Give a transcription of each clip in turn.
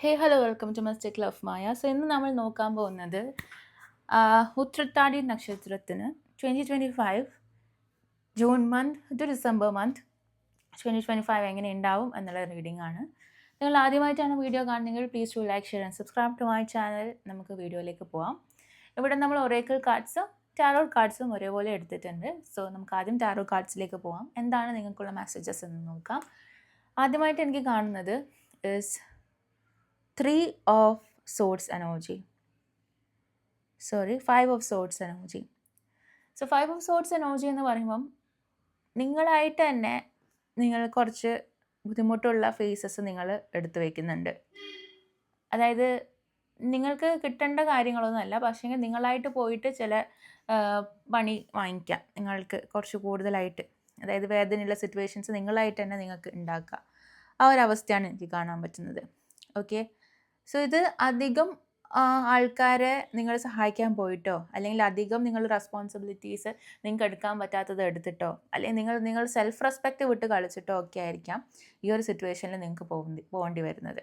Hey hello welcome to mystic love Maya. So ഇന്ന് നമ്മൾ നോക്കാൻ പോകുന്നത് ഉത്രട്ടാടി നക്ഷത്രത്തിന് 2025 June month to December month 2025 എങ്ങനെ ഉണ്ടാവും എന്നുള്ള റീഡിംഗ് ആണ്. നിങ്ങൾ ആദ്യമായിട്ടാണ് വീഡിയോ കാണുന്നതെങ്കിൽ please to like share and subscribe to my channel. നമുക്ക് വീഡിയോയിലേക്ക് പോവാം. ഇവിടെ നമ്മൾ ഒറേക്കിൾ കാർഡ്സും ടാരോ കാർഡ്സും ഒരേപോലെ എടുത്തിട്ടുണ്ട്. സോ നമുക്ക് ആദ്യം ടാരോ കാർഡ്സിലേക്ക് പോവാം. എന്താണ് നിങ്ങൾക്കുള്ള മെസ്സേജസ് എന്ന് നോക്കാം. ആദ്യമായിട്ട് എനിക്ക് കാണുന്നത് is 3 of swords energy. 5 of swords energy. So 5 of swords energy എന്ന് പറയുമ്പം നിങ്ങളായിട്ട് തന്നെ നിങ്ങൾ കുറച്ച് ബുദ്ധിമുട്ടുള്ള ഫേസസ് നിങ്ങൾ എടുത്തു വയ്ക്കുന്നുണ്ട്. അതായത് നിങ്ങൾക്ക് കിട്ടേണ്ട കാര്യങ്ങളൊന്നുമല്ല, പക്ഷേ നിങ്ങളായിട്ട് പോയിട്ട് ചില പണി വാങ്ങിക്കാം നിങ്ങൾക്ക് കുറച്ച് കൂടുതലായിട്ട്. അതായത് വേദനയുള്ള സിറ്റുവേഷൻസ് നിങ്ങളായിട്ട് തന്നെ നിങ്ങൾക്ക് ഉണ്ടാക്കുക. ആ ഒരു അവസ്ഥയാണ് എനിക്ക് കാണാൻ പറ്റുന്നത്. ഓക്കെ, സോ ഇത് അധികം ആൾക്കാരെ നിങ്ങൾ സഹായിക്കാൻ പോയിട്ടോ, അല്ലെങ്കിൽ അധികം നിങ്ങൾ റെസ്പോൺസിബിലിറ്റീസ് നിങ്ങൾക്ക് എടുക്കാൻ പറ്റാത്തത് എടുത്തിട്ടോ, അല്ലെങ്കിൽ നിങ്ങൾ സെൽഫ് റെസ്പെക്റ്റ് വിട്ട് കളിച്ചിട്ടോ ഒക്കെ ആയിരിക്കാം ഈ ഒരു സിറ്റുവേഷനിൽ നിങ്ങൾക്ക് പോകേണ്ടി വരുന്നത്.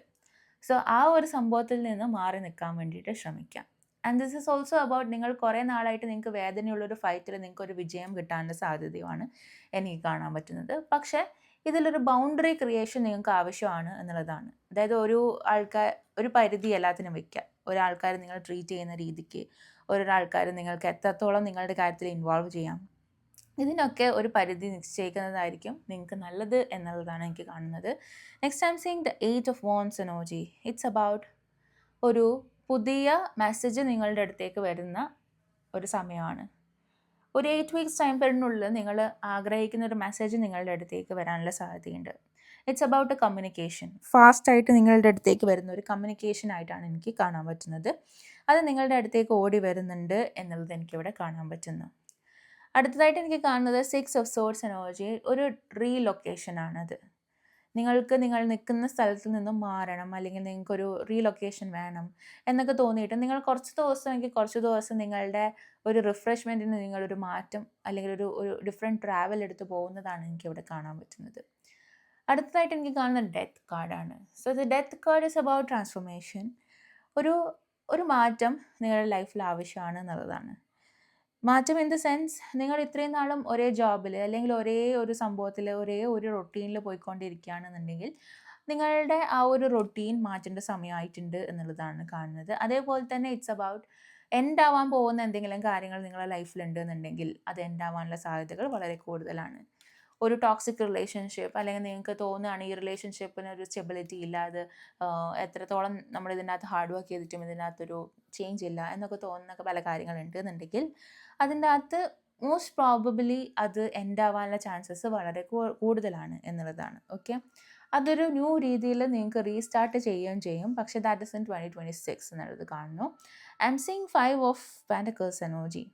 സോ ആ ഒരു സംഭവത്തിൽ നിന്ന് മാറി നിൽക്കാൻ വേണ്ടിയിട്ട് ശ്രമിക്കാം. And this is also about നിങ്ങൾ കുറേ നാളായിട്ട് നിങ്ങൾക്ക് വേദനയുള്ളൊരു ഫൈറ്റിൽ നിങ്ങൾക്കൊരു വിജയം കിട്ടാനുള്ള സാധ്യതയുമാണ് എനിക്ക് കാണാൻ പറ്റുന്നത്. പക്ഷേ ഇതിലൊരു ബൗണ്ടറി ക്രിയേഷൻ നിങ്ങൾക്ക് ആവശ്യമാണ് എന്നുള്ളതാണ്. അതായത് ഒരു പരിധി എല്ലാത്തിനും വയ്ക്കുക. ഒരാൾക്കാർ നിങ്ങൾ ട്രീറ്റ് ചെയ്യുന്ന രീതിക്ക്, ഒരാൾക്കാർ നിങ്ങൾക്ക് എത്രത്തോളം നിങ്ങളുടെ കാര്യത്തിൽ ഇൻവോൾവ് ചെയ്യാം, ഇതിനൊക്കെ ഒരു പരിധി നിശ്ചയിക്കുന്നതായിരിക്കും നിങ്ങൾക്ക് നല്ലത് എന്നുള്ളതാണ് എനിക്ക് കാണുന്നത്. Next I am seeing the 8 of wands energy. It's about ഒരു പുതിയ മെസ്സേജ് നിങ്ങളുടെ അടുത്തേക്ക് വരുന്ന ഒരു സമയമാണ്. ഒരു 8 weeks ടൈം പീരീഡിനുള്ളിൽ നിങ്ങൾ ആഗ്രഹിക്കുന്ന ഒരു മെസ്സേജ് നിങ്ങളുടെ അടുത്തേക്ക് വരാനുള്ള സാധ്യതയുണ്ട്. It's about A communication. ഫാസ്റ്റായിട്ട് നിങ്ങളുടെ അടുത്തേക്ക് വരുന്ന ഒരു കമ്മ്യൂണിക്കേഷൻ ആയിട്ടാണ് എനിക്ക് കാണാൻ പറ്റുന്നത്. അത് നിങ്ങളുടെ അടുത്തേക്ക് ഓടി വരുന്നുണ്ട് എന്നുള്ളത് എനിക്കിവിടെ കാണാൻ പറ്റുന്നു. അടുത്തതായിട്ട് എനിക്ക് കാണുന്നത് 6 of swords energy. ഒരു റീലൊക്കേഷനാണത്. നിങ്ങൾ നിൽക്കുന്ന സ്ഥലത്ത് നിന്നും മാറണം, അല്ലെങ്കിൽ നിങ്ങൾക്കൊരു റീലൊക്കേഷൻ വേണം എന്നൊക്കെ തോന്നിയിട്ട് നിങ്ങൾ കുറച്ച് ദിവസം നിങ്ങളുടെ ഒരു റിഫ്രഷ്മെൻറ്റിന് നിങ്ങളൊരു മാറ്റം അല്ലെങ്കിൽ ഒരു ഡിഫറെൻറ്റ് ട്രാവൽ എടുത്ത് പോകുന്നതാണ് എനിക്കിവിടെ കാണാൻ പറ്റുന്നത്. അടുത്തതായിട്ട് എനിക്ക് കാണുന്ന ഡെത്ത് കാർഡാണ്. So the death card is about transformation. ഒരു മാറ്റം നിങ്ങളുടെ ലൈഫിൽ ആവശ്യമാണ് എന്നുള്ളതാണ്. മാറ്റം ഇൻ ദ സെൻസ്, നിങ്ങൾ ഇത്രയും നാളും ഒരേ ജോബിൽ അല്ലെങ്കിൽ ഒരേ ഒരു സംഭവത്തിൽ ഒരേ ഒരു റൊട്ടീനിൽ പോയിക്കൊണ്ടിരിക്കുകയാണെന്നുണ്ടെങ്കിൽ നിങ്ങളുടെ ആ ഒരു റൊട്ടീൻ മാറ്റേണ്ട സമയമായിട്ടുണ്ട് എന്നുള്ളതാണ് കാണുന്നത്. അതേപോലെ തന്നെ ഇറ്റ്സ് അബൌട്ട് എൻഡ് ആവാൻ പോകുന്ന എന്തെങ്കിലും കാര്യങ്ങൾ നിങ്ങളുടെ ലൈഫിലുണ്ട് എന്നുണ്ടെങ്കിൽ അത് എൻഡ് ആവാനുള്ള സാധ്യതകൾ വളരെ കൂടുതലാണ്. ഒരു ടോക്സിക് റിലേഷൻഷിപ്പ്, അല്ലെങ്കിൽ നിങ്ങൾക്ക് തോന്നുകയാണ് ഈ റിലേഷൻഷിപ്പിന് ഒരു സ്റ്റെബിലിറ്റി ഇല്ല, അത് എത്രത്തോളം നമ്മൾ ഇതിനകത്ത് ഹാർഡ് വർക്ക് ചെയ്തിട്ടും ഇതിനകത്തൊരു ചേഞ്ച് ഇല്ല എന്നൊക്കെ തോന്നുന്ന പല കാര്യങ്ങളുണ്ട് എന്നുണ്ടെങ്കിൽ അതിൻ്റെ അകത്ത് മോസ്റ്റ് പ്രോബബിലി അത് എൻഡ് ആവാനുള്ള ചാൻസസ് വളരെ കൂടുതലാണ് എന്നുള്ളതാണ്. ഓക്കെ, അതൊരു ന്യൂ രീതിയിൽ നിങ്ങൾക്ക് റീസ്റ്റാർട്ട് ചെയ്യുകയും ചെയ്യും. പക്ഷേ ദാറ്റ് ഇസ് ഇൻ 2026 എന്നുള്ളത് കാണുന്നു. I am seeing 5 of Pentacles energy.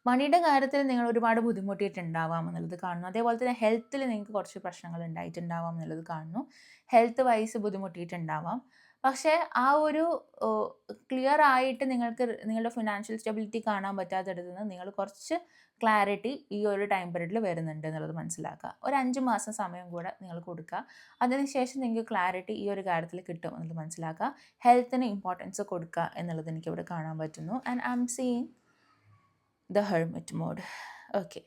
മണിയുടെ കാര്യത്തിൽ നിങ്ങൾ ഒരുപാട് ബുദ്ധിമുട്ടിയിട്ടുണ്ടാവാം എന്നുള്ളത് കാണുന്നു. അതേപോലെ തന്നെ ഹെൽത്തിൽ നിങ്ങൾക്ക് കുറച്ച് പ്രശ്നങ്ങൾ ഉണ്ടായിട്ടുണ്ടാവാം എന്നുള്ളത് കാണുന്നു. ഹെൽത്ത് വൈസ് ബുദ്ധിമുട്ടിയിട്ടുണ്ടാവാം. പക്ഷേ ആ ഒരു ക്ലിയർ ആയിട്ട് നിങ്ങൾക്ക് നിങ്ങളുടെ ഫിനാൻഷ്യൽ സ്റ്റെബിലിറ്റി കാണാൻ പറ്റാത്തടത്ത് നിന്ന് നിങ്ങൾ കുറച്ച് ക്ലാരിറ്റി ഈ ഒരു ടൈം പീരീഡിൽ വരുന്നുണ്ട് എന്നുള്ളത് മനസ്സിലാക്കുക. ഒരു 5 മാസം സമയം കൂടെ നിങ്ങൾ കൊടുക്കുക. അതിനുശേഷം നിങ്ങൾക്ക് ക്ലാരിറ്റി ഈ ഒരു കാര്യത്തിൽ കിട്ടും എന്നുള്ളത് മനസ്സിലാക്കുക. ഹെൽത്തിന് ഇമ്പോർട്ടൻസ് കൊടുക്കുക എന്നുള്ളത് എനിക്കിവിടെ കാണാൻ പറ്റുന്നു. And I am seeing the hermit mode. Okay,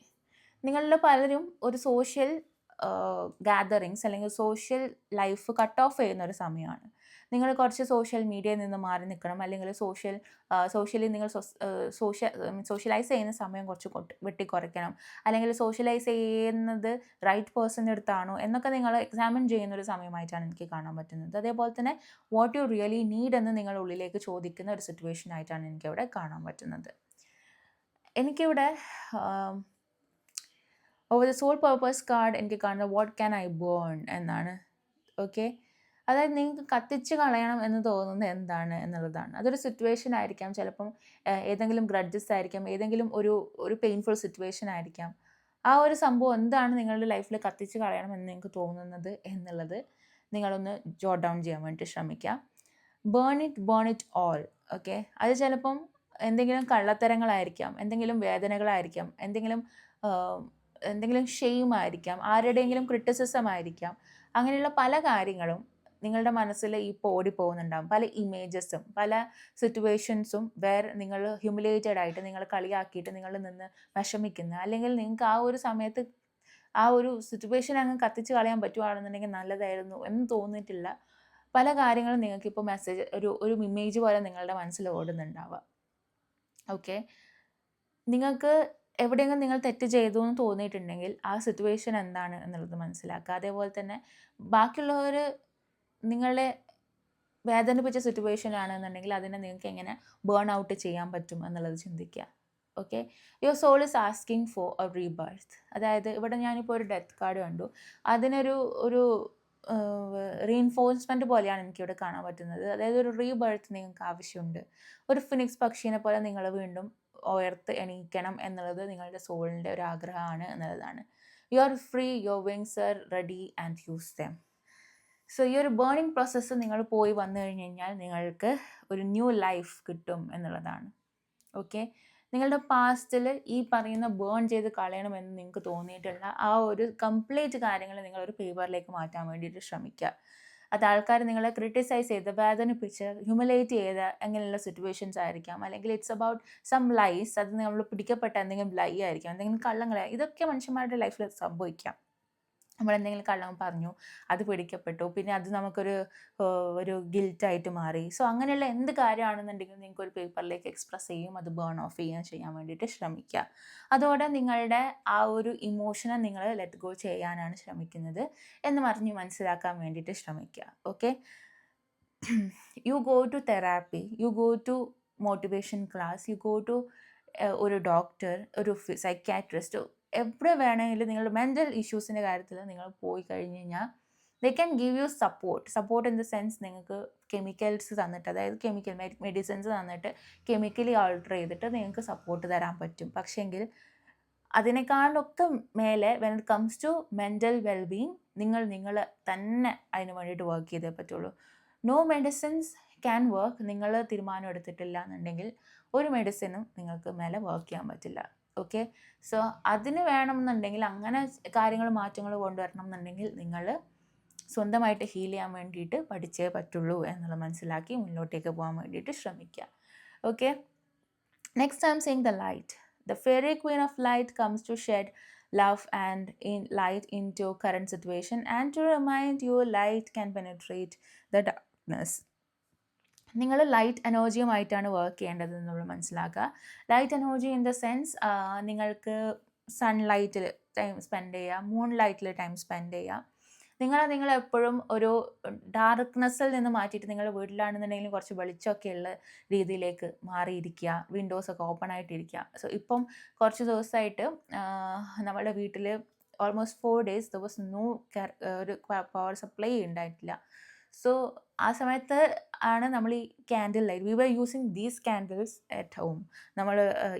നിങ്ങളിൽ പലരും ഒരു സോഷ്യൽ ഗാദറിങ്സ് അല്ലെങ്കിൽ സോഷ്യൽ ലൈഫ് കട്ട് ഓഫ് ചെയ്യുന്ന ഒരു സമയമാണ്. നിങ്ങൾ കുറച്ച് സോഷ്യൽ മീഡിയയിൽ നിന്ന് മാറി നിൽക്കണം, അല്ലെങ്കിൽ സോഷ്യലി നിങ്ങൾ സോഷ്യലൈസ് ചെയ്യുന്ന സമയം കുറച്ച് വെട്ടിക്കുറയ്ക്കണം, അല്ലെങ്കിൽ സോഷ്യലൈസ് ചെയ്യുന്നത് റൈറ്റ് പേഴ്സൻ്റെ അടുത്താണോ എന്നൊക്കെ നിങ്ങൾ എക്സാമിൻ ചെയ്യുന്ന ഒരു സമയമായിട്ടാണ് എനിക്ക് കാണാൻ പറ്റുന്നത്. അതേപോലെ തന്നെ വാട്ട് യു റിയലി നീഡ് എന്ന് നിങ്ങൾ ഉള്ളിലേക്ക് ചോദിക്കുന്ന ഒരു സിറ്റുവേഷൻ ആയിട്ടാണ് എനിക്കവിടെ കാണാൻ പറ്റുന്നത്. എനിക്കിവിടെ over the soul purpose card എനിക്ക് കാണുന്നത് വാട്ട് ക്യാൻ ഐ ബേൺ എന്നാണ്. ഓക്കെ, അതായത് നിങ്ങൾക്ക് കത്തിച്ച് കളയണം എന്ന് തോന്നുന്നത് എന്താണ് എന്നുള്ളതാണ്. അതൊരു സിറ്റുവേഷൻ ആയിരിക്കാം, ചിലപ്പം ഏതെങ്കിലും ഗ്രഡ്ജസ് ആയിരിക്കാം, ഏതെങ്കിലും ഒരു പെയിൻഫുൾ സിറ്റുവേഷൻ ആയിരിക്കാം. ആ ഒരു സംഭവം എന്താണ് നിങ്ങളുടെ ലൈഫിൽ കത്തിച്ച് കളയണം എന്ന് നിങ്ങൾക്ക് തോന്നുന്നത് എന്നുള്ളത് നിങ്ങളൊന്ന് ജോട്ട് ഡൗൺ ചെയ്യാൻ വേണ്ടി ശ്രമിക്കാം. Burn it all. ഓക്കെ, അത് ചിലപ്പം എന്തെങ്കിലും കള്ളത്തരങ്ങളായിരിക്കാം, എന്തെങ്കിലും വേദനകളായിരിക്കാം, എന്തെങ്കിലും ഷെയിം ആയിരിക്കാം, ആരുടെയെങ്കിലും ക്രിറ്റിസിസം ആയിരിക്കാം. അങ്ങനെയുള്ള പല കാര്യങ്ങളും നിങ്ങളുടെ മനസ്സിൽ ഇപ്പോൾ ഓടിപ്പോകുന്നുണ്ടാകും പല ഇമേജസും പല സിറ്റുവേഷൻസും വേറെ നിങ്ങൾ ഹ്യൂമിലേറ്റഡ് ആയിട്ട് നിങ്ങൾ കളിയാക്കിയിട്ട് നിങ്ങൾ നിന്ന് വിഷമിക്കുന്ന, അല്ലെങ്കിൽ നിങ്ങൾക്ക് ആ ഒരു സമയത്ത് ആ ഒരു സിറ്റുവേഷൻ അങ്ങ് കത്തിച്ച് കളയാൻ പറ്റുവാണെന്നുണ്ടെങ്കിൽ നല്ലതായിരുന്നു എന്ന് തോന്നിയിട്ടില്ല പല കാര്യങ്ങളും നിങ്ങൾക്കിപ്പോൾ മെസ്സേജ് ഒരു ഇമേജ് പോലെ നിങ്ങളുടെ മനസ്സിൽ ഓടുന്നുണ്ടാവുക. ഓക്കെ, നിങ്ങൾക്ക് എവിടെയെങ്കിലും നിങ്ങൾ തെറ്റ് ചെയ്തു എന്ന് തോന്നിയിട്ടുണ്ടെങ്കിൽ ആ സിറ്റുവേഷൻ എന്താണ് എന്നുള്ളത് മനസ്സിലാക്കുക. അതേപോലെ തന്നെ ബാക്കിയുള്ളവർ നിങ്ങളെ വേദനിപ്പിച്ച സിറ്റുവേഷൻ ആണെന്നുണ്ടെങ്കിൽ അതിനെ നിങ്ങൾക്ക് എങ്ങനെ ബേൺ ഔട്ട് ചെയ്യാൻ പറ്റും എന്നുള്ളത് ചിന്തിക്കുക. Okay, your soul is asking for a rebirth. അതായത് ഇവിടെ ഞാനിപ്പോൾ ഒരു ഡെത്ത് കാർഡ് കണ്ടു, അതിനൊരു ഒരു റീഇൻഫോഴ്സ്മെൻറ്റ് പോലെയാണ് എനിക്കിവിടെ കാണാൻ പറ്റുന്നത്. അതായത് ഒരു റീബർത്ത് നിങ്ങൾക്ക് ആവശ്യമുണ്ട്. ഒരു ഫിനിക്സ് പക്ഷീനെ പോലെ നിങ്ങൾ വീണ്ടും ഉയർത്ത് എണീക്കണം എന്നുള്ളത് നിങ്ങളുടെ സോളിൻ്റെ ഒരു ആഗ്രഹമാണ് എന്നുള്ളതാണ്. You are free, your wings are ready and use dum. So ഈ ഒരു ബേണിംഗ് പ്രോസസ്സ് നിങ്ങൾ പോയി വന്നു കഴിഞ്ഞ് കഴിഞ്ഞാൽ നിങ്ങൾക്ക് ഒരു ന്യൂ ലൈഫ് കിട്ടും എന്നുള്ളതാണ്. ഓക്കെ, നിങ്ങളുടെ പാസ്റ്റിൽ ഈ പറയുന്ന ബേൺ ചെയ്ത് കളയണമെന്ന് നിങ്ങൾക്ക് തോന്നിയിട്ടുള്ള ആ ഒരു കംപ്ലീറ്റ് കാര്യങ്ങൾ നിങ്ങളൊരു പേപ്പറിലേക്ക് മാറ്റാൻ വേണ്ടിയിട്ട് ശ്രമിക്കുക. അത് ആൾക്കാർ നിങ്ങളെ ക്രിട്ടിസൈസ് ചെയ്ത് വേദനിപ്പിച്ച് ഹ്യൂമിലേറ്റ് ചെയ്ത് അങ്ങനെയുള്ള സിറ്റുവേഷൻസ് ആയിരിക്കാം, അല്ലെങ്കിൽ ഇറ്റ്സ് അബൌട്ട് സം ലൈസ്, അത് നമ്മൾ പിടിക്കപ്പെട്ട എന്തെങ്കിലും ലൈ ആയിരിക്കാം, എന്തെങ്കിലും കള്ളങ്ങളെ, ഇതൊക്കെ മനുഷ്യന്മാരുടെ ലൈഫിൽ സംഭവിക്കാം. നമ്മളെന്തെങ്കിലും കള്ളം പറഞ്ഞു, അത് പിടിക്കപ്പെട്ടു, പിന്നെ അത് നമുക്കൊരു ഗിൽറ്റായിട്ട് മാറി. സോ അങ്ങനെയുള്ള എന്ത് കാര്യമാണെന്നുണ്ടെങ്കിലും നിങ്ങൾക്ക് ഒരു പേപ്പറിലേക്ക് എക്സ്പ്രസ് ചെയ്യും, അത് ബേൺ ഓഫ് ചെയ്യാൻ വേണ്ടിയിട്ട് ശ്രമിക്കുക. അതോടെ നിങ്ങളുടെ ആ ഒരു ഇമോഷനെ നിങ്ങൾ ലെറ്റ് ഗോ ചെയ്യാനാണ് ശ്രമിക്കുന്നത് എന്ന് മനസ്സിലാക്കാൻ വേണ്ടിയിട്ട് ശ്രമിക്കുക. Okay, you go to therapy, you go to motivation class, you go to ഒരു ഡോക്ടർ, ഒരു സൈക്യാട്രിസ്റ്റ്, എവിടെ വേണമെങ്കിലും നിങ്ങളുടെ മെൻ്റൽ ഇഷ്യൂസിൻ്റെ കാര്യത്തിൽ നിങ്ങൾ പോയി കഴിഞ്ഞ് കഴിഞ്ഞാൽ they can give you support in the sense നിങ്ങൾക്ക് കെമിക്കൽസ് തന്നിട്ട്, അതായത് മെഡിസിൻസ് തന്നിട്ട് കെമിക്കലി ആൾട്ടർ ചെയ്തിട്ട് നിങ്ങൾക്ക് സപ്പോർട്ട് തരാൻ പറ്റും. പക്ഷേങ്കിൽ അതിനേക്കാളൊക്കെ മേലെ when it comes to mental wellbeing നിങ്ങൾ തന്നെ അതിന് വേണ്ടിയിട്ട് വർക്ക് ചെയ്തേ പറ്റുള്ളൂ. No medicines can work. നിങ്ങൾ തീരുമാനം എടുത്തിട്ടില്ല എന്നുണ്ടെങ്കിൽ ഒരു മെഡിസിനും നിങ്ങൾക്ക് മേലെ വർക്ക് ചെയ്യാൻ പറ്റില്ല. ഓക്കെ, സോ അതിന് വേണമെന്നുണ്ടെങ്കിൽ അങ്ങനെ കാര്യങ്ങൾ മാറ്റങ്ങൾ കൊണ്ടുവരണം എന്നുണ്ടെങ്കിൽ നിങ്ങൾ സ്വന്തമായിട്ട് ഹീൽ ചെയ്യാൻ വേണ്ടിയിട്ട് പഠിച്ചേ പറ്റുള്ളൂ എന്നുള്ളത് മനസ്സിലാക്കി മുന്നോട്ടേക്ക് പോകാൻ വേണ്ടിയിട്ട് ശ്രമിക്കുക. Okay, next I am saying the light. The fairy queen of light comes to shed love and light into current situation and to remind you light can penetrate the darkness. നിങ്ങൾ ലൈറ്റ് എനർജിയുമായിട്ടാണ് വർക്ക് ചെയ്യേണ്ടത് എന്നുള്ളത് മനസ്സിലാക്കുക. Light energy in the sense നിങ്ങൾക്ക് സൺലൈറ്റിൽ time spend ചെയ്യുക, moon ലൈറ്റിൽ time spend ചെയ്യുക. നിങ്ങൾ എപ്പോഴും ഒരു ഡാർക്ക്നെസ്സിൽ നിന്ന് മാറ്റിയിട്ട് നിങ്ങൾ വീട്ടിലാണെന്നുണ്ടെങ്കിലും കുറച്ച് വെളിച്ചമൊക്കെ ഉള്ള രീതിയിലേക്ക് മാറിയിരിക്കുക, വിൻഡോസൊക്കെ ഓപ്പൺ ആയിട്ടിരിക്കുക. സോ ഇപ്പം കുറച്ച് ദിവസമായിട്ട് നമ്മുടെ വീട്ടിൽ almost 4 days there was no ഒരു പവർ സപ്ലൈ ഉണ്ടായിട്ടില്ല. സോ ആ സമയത്ത് ആണ് നമ്മൾ ഈ candle light, we were using these candles at home. നമ്മൾ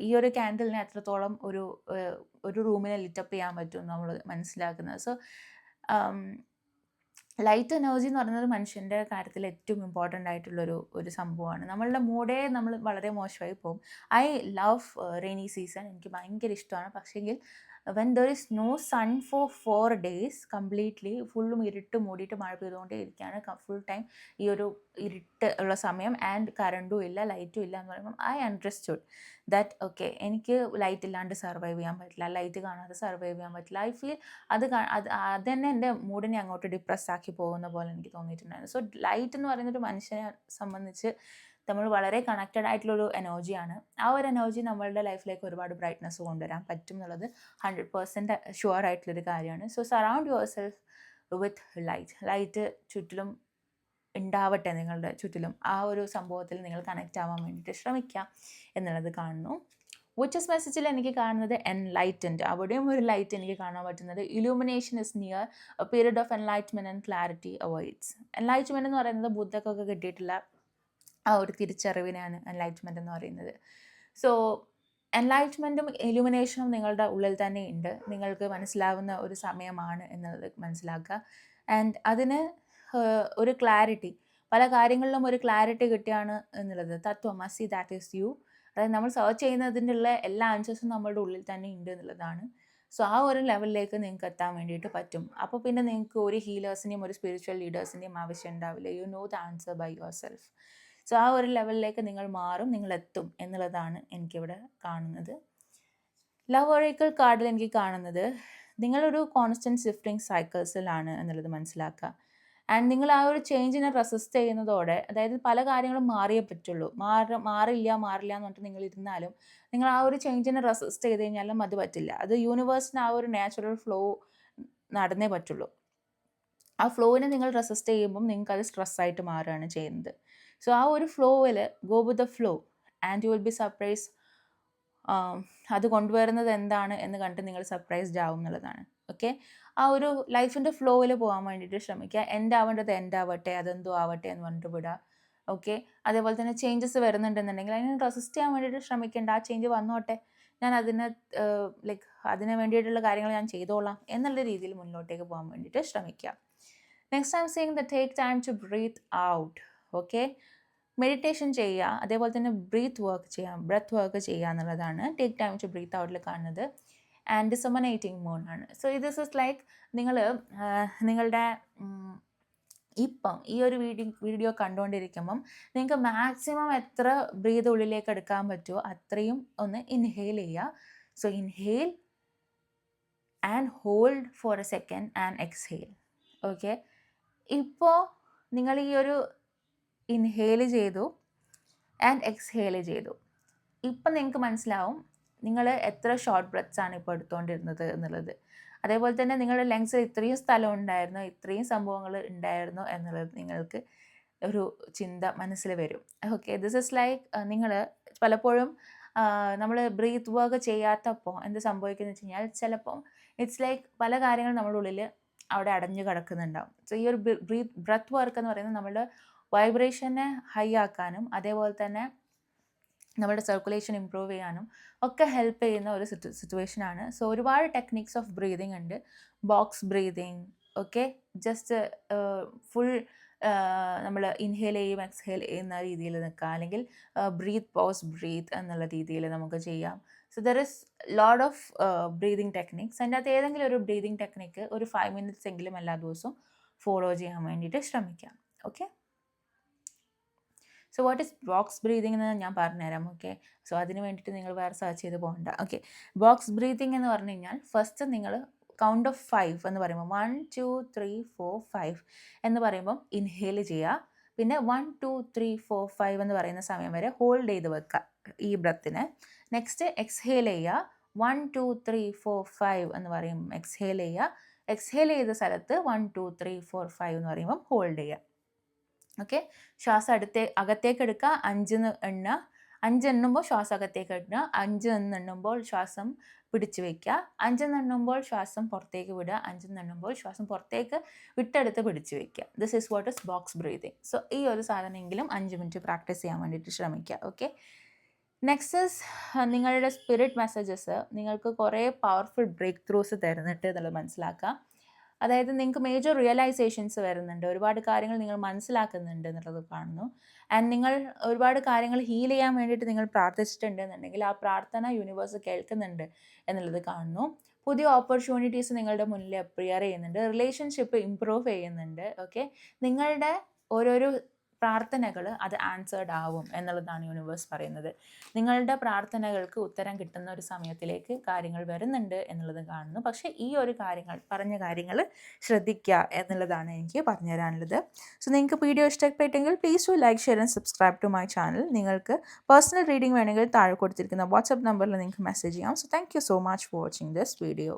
ഈ ഒരു ക്യാൻഡിലിനെ എത്രത്തോളം ഒരു റൂമിനെ ലിറ്റപ്പ് ചെയ്യാൻ പറ്റും നമ്മൾ മനസ്സിലാക്കുന്നത്. സോ ലൈറ്റ് എനർജി എന്ന് പറയുന്നത് മനുഷ്യൻ്റെ കാര്യത്തിൽ ഏറ്റവും ഇമ്പോർട്ടൻ്റ് ആയിട്ടുള്ളൊരു സംഭവമാണ്. നമ്മളുടെ മൂഡേ നമ്മൾ വളരെ മോശമായി പോകും. ഐ ലവ് റെയിനി സീസൺ, എനിക്ക് ഭയങ്കര ഇഷ്ടമാണ്. പക്ഷേങ്കിൽ when there is no sun for 4 days completely ഫുള്ളും ഇരുട്ട് മൂടിയിട്ട് മഴ പെയ്തുകൊണ്ടേ ഇരിക്കുകയാണ് ഫുൾ ടൈം, ഈ ഒരു ഇരുട്ട് ഉള്ള സമയം, ആൻഡ് കറണ്ടും ഇല്ല ലൈറ്റും ഇല്ല എന്ന് പറയുമ്പം ഐ അണ്ടർസ്റ്റുഡ് ദാറ്റ് ഓക്കെ, എനിക്ക് ലൈറ്റ് ഇല്ലാണ്ട് സർവൈവ് ചെയ്യാൻ പറ്റില്ല, ലൈറ്റ് കാണാതെ സർവൈവ് ചെയ്യാൻ പറ്റില്ല. ഐ ഫീൽ അത് തന്നെ എൻ്റെ മൂഡിനെ അങ്ങോട്ട് ഡിപ്രസ് ആക്കി പോകുന്ന പോലെ എനിക്ക് തോന്നിയിട്ടുണ്ടായിരുന്നു. സോ ലൈറ്റ് എന്ന് പറയുന്നൊരു മനുഷ്യനെ സംബന്ധിച്ച് നമ്മൾ വളരെ കണക്റ്റഡ് ആയിട്ടുള്ളൊരു എനർജിയാണ്. ആ ഒരു എനർജി നമ്മളുടെ ലൈഫിലേക്ക് ഒരുപാട് ബ്രൈറ്റ്നസ് കൊണ്ടുവരാൻ പറ്റും എന്നുള്ളത് 100% ഷുവർ ആയിട്ടുള്ളൊരു കാര്യമാണ്. So surround your self with light ചുറ്റിലും ഉണ്ടാവട്ടെ, നിങ്ങളുടെ ചുറ്റിലും ആ ഒരു സംഭവത്തിൽ നിങ്ങൾ കണക്റ്റ് ആവാൻ വേണ്ടിയിട്ട് ശ്രമിക്കുക എന്നുള്ളത് കാണുന്നു. വിച്ചസ് മെസ്സേജിൽ എനിക്ക് കാണുന്നത് എൻലൈറ്റൻഡ്, അവിടെയും ഒരു ലൈറ്റ് എനിക്ക് കാണാൻ പറ്റുന്നത്. Illumination is near, A period of enlightenment and clarity avoids. Enlightenment എന്ന് പറയുന്നത് ബുദ്ധക്കൊക്കെ കിട്ടിയിട്ടുള്ള ആ ഒരു തിരിച്ചറിവിനാണ് എൻലൈറ്റ്മെൻറ്റ് എന്ന് പറയുന്നത്. സോ എൻലൈറ്റ്മെൻറ്റും ഇലൂമിനേഷനും നിങ്ങളുടെ ഉള്ളിൽ തന്നെ ഉണ്ട്, നിങ്ങൾക്ക് മനസ്സിലാവുന്ന ഒരു സമയമാണ് എന്നുള്ളത് മനസ്സിലാക്കുക. ആൻഡ് അതിന് ഒരു ക്ലാരിറ്റി, പല കാര്യങ്ങളിലും ഒരു ക്ലാരിറ്റി കിട്ടുകയാണ് എന്നുള്ളത്. തത്വമസി, ദാറ്റ് ഈസ് യു. അതായത് നമ്മൾ സെർച്ച് ചെയ്യുന്നതിനുള്ള എല്ലാ ആൻസേഴ്സും നമ്മളുടെ ഉള്ളിൽ തന്നെ ഉണ്ട് എന്നുള്ളതാണ്. സോ ആ ഒരു ലെവലിലേക്ക് നിങ്ങൾക്ക് എത്താൻ വേണ്ടിയിട്ട് പറ്റും. അപ്പോൾ പിന്നെ നിങ്ങൾക്ക് ഒരു ഹീലേഴ്സിൻ്റെയും ഒരു സ്പിരിച്വൽ ലീഡേഴ്സിൻ്റെയും ആവശ്യം ഉണ്ടാവില്ല. You know the answer by yourself. So ആ ഒരു ലെവലിലേക്ക് നിങ്ങൾ മാറും, നിങ്ങൾ എത്തും എന്നുള്ളതാണ് എനിക്കിവിടെ കാണുന്നത്. ലവ് ഒറേക്കിൾ കാർഡിൽ എനിക്ക് കാണുന്നത് നിങ്ങളൊരു കോൺസ്റ്റൻറ്റ് ഷിഫ്റ്റിംഗ് സൈക്കിൾസിലാണ് എന്നുള്ളത് മനസ്സിലാക്കുക. ആൻഡ് നിങ്ങൾ ആ ഒരു ചേഞ്ചിനെ റെസിസ്റ്റ് ചെയ്യുന്നതോടെ, അതായത് പല കാര്യങ്ങളും മാറിയേ പറ്റുള്ളൂ, മാറില്ല എന്ന് പറഞ്ഞിട്ട് നിങ്ങൾ ഇരുന്നാലും നിങ്ങൾ ആ ഒരു ചേഞ്ചിനെ റെസിസ്റ്റ് ചെയ്ത് കഴിഞ്ഞാലും അത് പറ്റില്ല. അത് യൂണിവേഴ്സിന് ആ ഒരു നാച്ചുറൽ ഫ്ലോ നടന്നേ പറ്റുള്ളൂ. ആ ഫ്ലോവിനെ നിങ്ങൾ റെസിസ്റ്റ് ചെയ്യുമ്പം നിങ്ങൾക്ക് അത് സ്ട്രെസ്സായിട്ട് മാറുകയാണ് ചെയ്യുന്നത്. സോ ആ ഒരു ഫ്ലോയിൽ go with the flow and you will be surprise. അത് കൊണ്ടുവരുന്നത് എന്താണ് എന്ന് കണ്ട് നിങ്ങൾ സർപ്രൈസ്ഡ് ആവും എന്നുള്ളതാണ്. ഓക്കെ, ആ ഒരു ലൈഫിൻ്റെ ഫ്ലോയിൽ പോകാൻ വേണ്ടിയിട്ട് ശ്രമിക്കുക. എൻഡ് ആവേണ്ടത് എൻഡ് ആവട്ടെ, അതെന്തോ ആവട്ടെ എന്ന് പറഞ്ഞിട്ട് വിടുക. ഓക്കെ, അതേപോലെ തന്നെ ചേഞ്ചസ് വരുന്നുണ്ടെന്നുണ്ടെങ്കിൽ അതിനെ റെസിസ്റ്റ് ചെയ്യാൻ വേണ്ടിയിട്ട് ശ്രമിക്കേണ്ട. ആ ചേഞ്ച് വന്നോട്ടെ, ഞാൻ അതിന് വേണ്ടിയിട്ടുള്ള കാര്യങ്ങൾ ഞാൻ ചെയ്തോളാം എന്നുള്ള രീതിയിൽ മുന്നോട്ടേക്ക് പോകാൻ വേണ്ടിയിട്ട് ശ്രമിക്കുക. Next I am saying the take time to breathe out. Okay, meditation ചെയ്യുക, അതേപോലെ തന്നെ ബ്രീത്ത് വർക്ക് ചെയ്യുക എന്നുള്ളതാണ് ടേക്ക് ടൈം ടു ബ്രീത്ത് ഔട്ടിൽ കാണുന്നത്. ആൻഡ് ഡിസമനേറ്റിംഗ് മോഡാണ്. സോ ദിസ് ഇസ് ലൈക്ക് നിങ്ങളുടെ ഇപ്പം ഈ ഒരു വീഡിയോ കണ്ടുകൊണ്ടിരിക്കുമ്പം നിങ്ങൾക്ക് മാക്സിമം എത്ര ബ്രീത്ത് ഉള്ളിലേക്ക് എടുക്കാൻ പറ്റുമോ അത്രയും ഒന്ന് ഇൻഹെയിൽ ചെയ്യുക. So inhale and hold four A second and exhale. Okay, ഇപ്പോൾ നിങ്ങൾ ഈ ഒരു ഇൻഹെയിൽ ചെയ്തു ആൻഡ് എക്സ്ഹെയിൽ ചെയ്തു. ഇപ്പം നിങ്ങൾക്ക് മനസ്സിലാവും നിങ്ങൾ എത്ര ഷോർട്ട് ബ്രെത്ത്സ് ആണ് ഇപ്പോൾ എടുത്തുകൊണ്ടിരുന്നത് എന്നുള്ളത്. അതേപോലെ തന്നെ നിങ്ങളുടെ ലങ്സിൽ ഇത്രയും സ്ഥലം ഉണ്ടായിരുന്നു, ഇത്രയും സംഭവങ്ങൾ ഉണ്ടായിരുന്നു എന്നുള്ളത് നിങ്ങൾക്ക് ഒരു ചിന്ത മനസ്സിൽ വരും. ഓക്കെ, ദിസ് ഇസ് ലൈക്ക് നിങ്ങൾ പലപ്പോഴും നമ്മൾ ബ്രീത്ത് വർക്ക് ചെയ്യാത്തപ്പോൾ എന്ത് സംഭവിക്കുന്നത് വെച്ച് കഴിഞ്ഞാൽ ചിലപ്പം ഇറ്റ്സ് ലൈക്ക് പല കാര്യങ്ങളും നമ്മുടെ ഉള്ളിൽ അവിടെ അടഞ്ഞു കിടക്കുന്നുണ്ടാവും. സോ ഈ ഒരു ബ്രെത്ത് വർക്ക് എന്ന് പറയുന്നത് നമ്മുടെ വൈബ്രേഷനെ ഹൈ ആക്കാനും അതേപോലെ തന്നെ നമ്മുടെ സർക്കുലേഷൻ ഇമ്പ്രൂവ് ചെയ്യാനും ഒക്കെ ഹെൽപ്പ് ചെയ്യുന്ന ഒരു സിറ്റുവേഷനാണ്. സോ ഒരുപാട് ടെക്നിക്സ് ഓഫ് ബ്രീതിങ് ഉണ്ട്. Box breathing, okay, just full നമ്മൾ ഇൻഹേൽ ചെയ്യും എക്സ്ഹേൽ ചെയ്യുന്ന രീതിയിൽ നിൽക്കുക, അല്ലെങ്കിൽ ബ്രീത്ത് പോസ് ബ്രീത്ത് എന്നുള്ള രീതിയിൽ നമുക്ക് ചെയ്യാം. So there is lot of breathing techniques. അതിൻ്റെ അകത്ത് ഏതെങ്കിലും ഒരു ബ്രീതിങ് ടെക്നിക്ക് ഒരു 5 minutes എങ്കിലും എല്ലാ ദിവസവും ഫോളോ ചെയ്യാൻ വേണ്ടിയിട്ട് ശ്രമിക്കാം. Okay, so what is box breathing എന്ന് ഞാൻ പറഞ്ഞുതരാം. ഓക്കെ, സോ അതിന് വേണ്ടിയിട്ട് നിങ്ങൾ വേറെ സെർച്ച് ചെയ്ത് പോകണ്ട. ഓക്കെ, ബോക്സ് ബ്രീതിങ് എന്ന് പറഞ്ഞു കഴിഞ്ഞാൽ ഫസ്റ്റ് നിങ്ങൾ കൗണ്ട് ഓഫ് 5 എന്ന് പറയുമ്പോൾ 1 2 3 4 5 എന്ന് പറയുമ്പം ഇൻഹേൽ ചെയ്യുക. പിന്നെ 1 2 3 4 5 എന്ന് പറയുന്ന സമയം വരെ ഹോൾഡ് ചെയ്ത് വെക്കുക ഈ ബ്രത്തിനെ. നെക്സ്റ്റ് എക്സ്ഹേൽ ചെയ്യുക. 1 2 3 4 5 എന്ന് പറയുമ്പം എക്സ്ഹേൽ ചെയ്യുക. എക്സ്ഹേൽ ചെയ്ത സ്ഥലത്ത് 1 2 3 4 5 എന്ന് പറയുമ്പം ഹോൾഡ് ചെയ്യുക. ഓക്കെ, ശ്വാസം അകത്തേക്ക് എടുക്കുക, 5 എണ്ണുക. 5 എണ്ണുമ്പോൾ ശ്വാസം അകത്തേക്ക് എണ്ണുക. 5 എണ്ണുമ്പോൾ ശ്വാസം പിടിച്ചു വയ്ക്കുക. 5 എണ്ണുമ്പോൾ ശ്വാസം പുറത്തേക്ക് വിടുക. 5 എണ്ണുമ്പോൾ ശ്വാസം പുറത്തേക്ക് വിട്ടെടുത്ത് പിടിച്ചു വയ്ക്കുക. This is what is box breathing. So ഈ ഒരു സാധനമെങ്കിലും 5 minute പ്രാക്ടീസ് ചെയ്യാൻ വേണ്ടിയിട്ട് ശ്രമിക്കുക. ഓക്കെ, നെക്സ്റ്റ് ഇസ് നിങ്ങളുടെ സ്പിരിറ്റ് മെസ്സേജസ് നിങ്ങൾക്ക് കുറേ പവർഫുൾ ബ്രേക്ക് ത്രൂസ് തരുന്നുണ്ട് എന്നുള്ളത് മനസ്സിലാക്കുക. അതായത് നിങ്ങൾക്ക് മേജർ റിയലൈസേഷൻസ് വരുന്നുണ്ട്, ഒരുപാട് കാര്യങ്ങൾ നിങ്ങൾ മനസ്സിലാക്കുന്നുണ്ട് എന്നുള്ളത് കാണുന്നു. ആൻഡ് നിങ്ങൾ ഒരുപാട് കാര്യങ്ങൾ ഹീൽ ചെയ്യാൻ വേണ്ടിയിട്ട് നിങ്ങൾ പ്രാർത്ഥിച്ചിട്ടുണ്ട് എന്നുണ്ടെങ്കിൽ ആ പ്രാർത്ഥന യൂണിവേഴ്സ് കേൾക്കുന്നുണ്ട് എന്നുള്ളത് കാണുന്നു. പുതിയ ഓപ്പർച്യൂണിറ്റീസ് നിങ്ങളുടെ മുന്നിൽ അപ്പിയർ ചെയ്യുന്നുണ്ട്. റിലേഷൻഷിപ്പ് ഇമ്പ്രൂവ് ചെയ്യുന്നുണ്ട്. ഓക്കെ, നിങ്ങളുടെ ഓരോരോ പ്രാർത്ഥനകൾ അത് ആൻസേർഡ് ആവും എന്നുള്ളതാണ് യൂണിവേഴ്സ് പറയുന്നത്. നിങ്ങളുടെ പ്രാർത്ഥനകൾക്ക് ഉത്തരം കിട്ടുന്ന ഒരു സമയത്തിലേക്ക് കാര്യങ്ങൾ വരുന്നുണ്ട് എന്നുള്ളത് കാണുന്നു. പക്ഷേ ഈ ഒരു പറഞ്ഞ കാര്യങ്ങൾ ശ്രദ്ധിക്കുക എന്നുള്ളതാണ് എനിക്ക് പറഞ്ഞു തരാനുള്ളത്. സോ നിങ്ങൾക്ക് വീഡിയോ ഇഷ്ടപ്പെട്ടെങ്കിൽ please to like, share and subscribe to my channel. നിങ്ങൾക്ക് പേഴ്സണൽ റീഡിംഗ് വേണമെങ്കിൽ താഴെ കൊടുത്തിരിക്കുന്ന വാട്സ്ആപ്പ് നമ്പറിൽ നിങ്ങൾക്ക് മെസ്സേജ് ചെയ്യാം. So thank you so much for watching this video.